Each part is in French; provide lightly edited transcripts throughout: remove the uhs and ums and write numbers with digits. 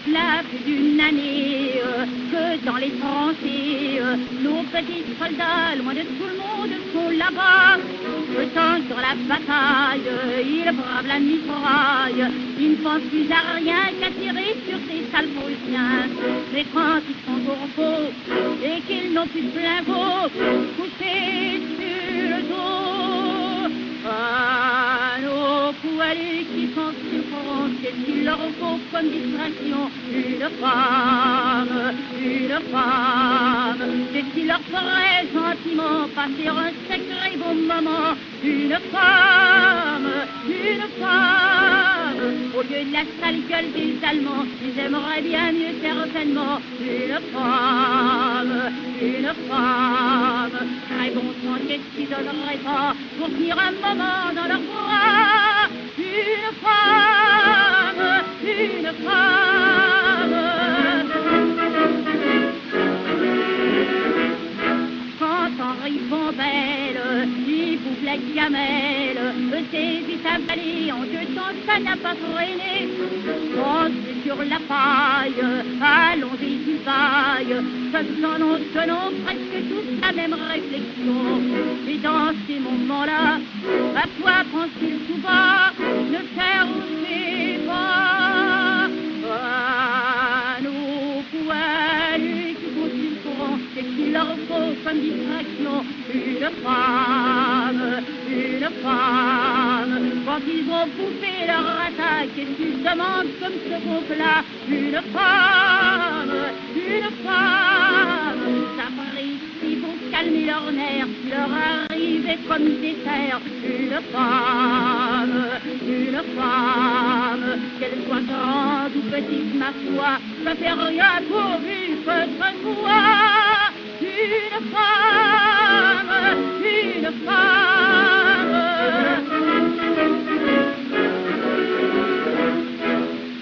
Cela fait d'une année que dans les tranchées, nos petits soldats, loin de tout le monde, sont là-bas. Tant sur la bataille, ils bravent la mitraille, ils ne pensent plus à rien qu'à tirer sur ces sales Prussiens. Mais quand ils sont au repos et qu'ils n'ont plus de flingots, couchés sur le dos, à nos poilus qui sont sur le front, qu'est-ce qu'il leur faut comme distraction? Une femme, qu'est-ce qu'il leur ferait gentiment passer un sacré bon moment? Une femme, au lieu de la sale gueule des Allemands, ils aimeraient bien mieux certainement. Une femme, très bon sang, qu'est-ce qu'ils donneraient pas pour tenir un moment dans leurs bras? Une femme, quand Henri Bombelle, il bouffe la gamelle, ses avalés en deux temps, ça n'a pas freiné. Pensez sur la paille, allons-y du bail, tenons presque tous la même réflexion. Et dans ces moments-là, à quoi pense-t-il tout bas? Ne fermez pas à nos poilus qui sont sur le courant, et qu'il leur faut comme distraction? Une femme, quand ils ont bouffé leur attaque et qu'ils demandent comme ce bon plat. Une femme, ça parie si pour calmer leurs nerfs, leur arrivait comme dessert. Une femme, qu'elle soit grande ou petite, ma foi, ça fait rien pourvu que ce soit. Une femme,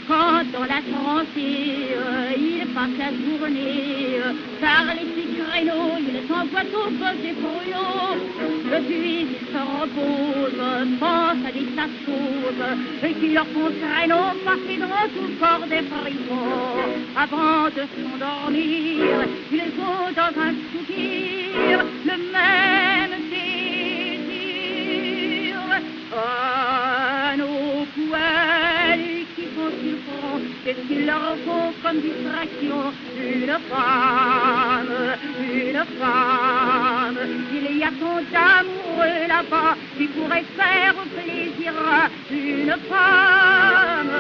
quand dans la tranchée, il passe la journée, par les petits créneaux, il s'envoie au poste des brouillons. Puis il se repose, pense à des tas de choses, et qui leur font traîneau, passer dans tout le corps des frissons. Avant de s'endormir, ils ont dans un soupir le même désir. À nos poils qui sont sur le front, qu'est-ce qu'il leur faut comme distraction? Une femme, il y a tant d'amoureux là-bas qui pourrait faire plaisir à une femme,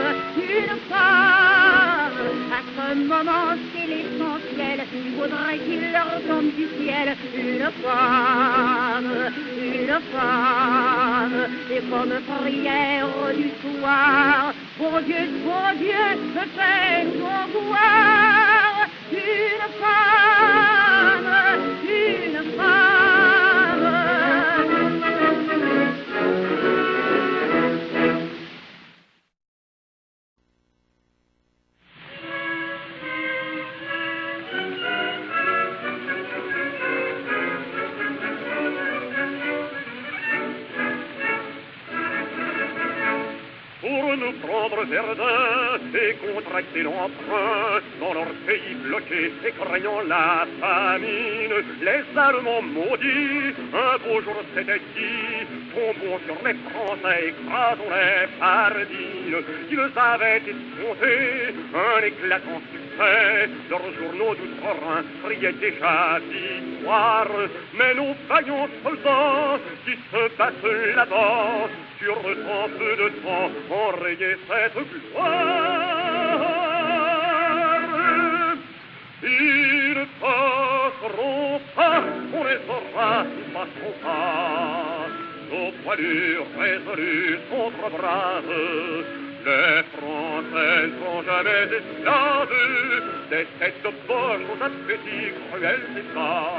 à ce moment c'est l'essentiel, il faudrait qu'il leur tombe du ciel. Une femme, et comme prière du soir, bon Dieu, me fais ton gloire. Une femme. Pour nous prendre Verdun et contracter l'emprunt dans leur pays bloqué et craignant la famine, les Allemands maudits, un beau jour c'était dit, tombons sur les Français, écrasons les pardines. Ils avaient escompté un éclatant succès, leurs journaux d'outre-Rhin criaient déjà victoire, mais nos vaillants soldats qui se battent là-bas, sur tant peu de temps, enrayer cette gloire. Ils ne passeront pas, on les aura, ils passeront pas. Nos poilus résolus sont trop braves, les Français ne sont jamais esclaves des têtes de poche aux appétits cruels et bas.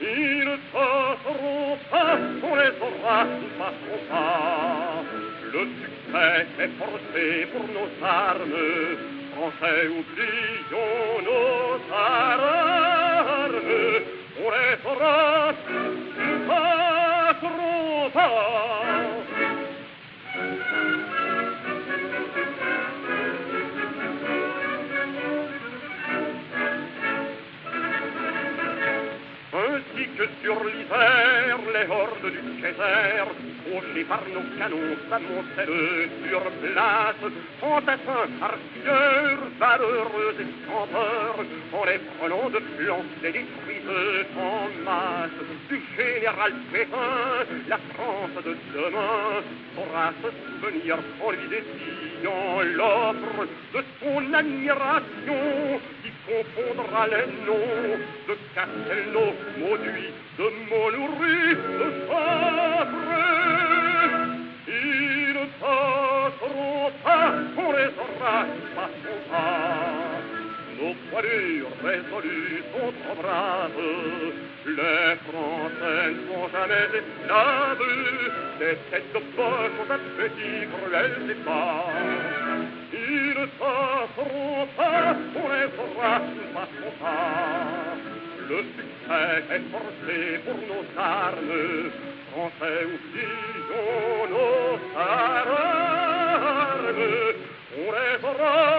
Ils ne passeront pas, on les aura, ils passeront pas. Le succès est forcé pour nos armes, Français, oublions nos armes. On les aura, ils passeront pas. sur l'Isère, les hordes du Kaiser, fauchées par nos canons, s'amoncellent sur place, fantassins, artilleurs, valeureux et chanteurs, en les prenant de flanc, les détruisent en masse. Du général Pétain, la France de demain saura se souvenir en lui désignant l'offre de son admiration qui confondra les noms de Castelnau, Mauduit, de Montloury, de Chartres. Ils ne passeront pas, on les aura, passeront pas. Nos poilus résolus sont trop braves, les Français ne sont jamais esclaves, les têtes de poche ont appétit cruels et bas. Ils ne passeront pas, on les aura, ils passeront pas. Le succès est forcé pour nos armes, Français oublions nos armes, on les aura.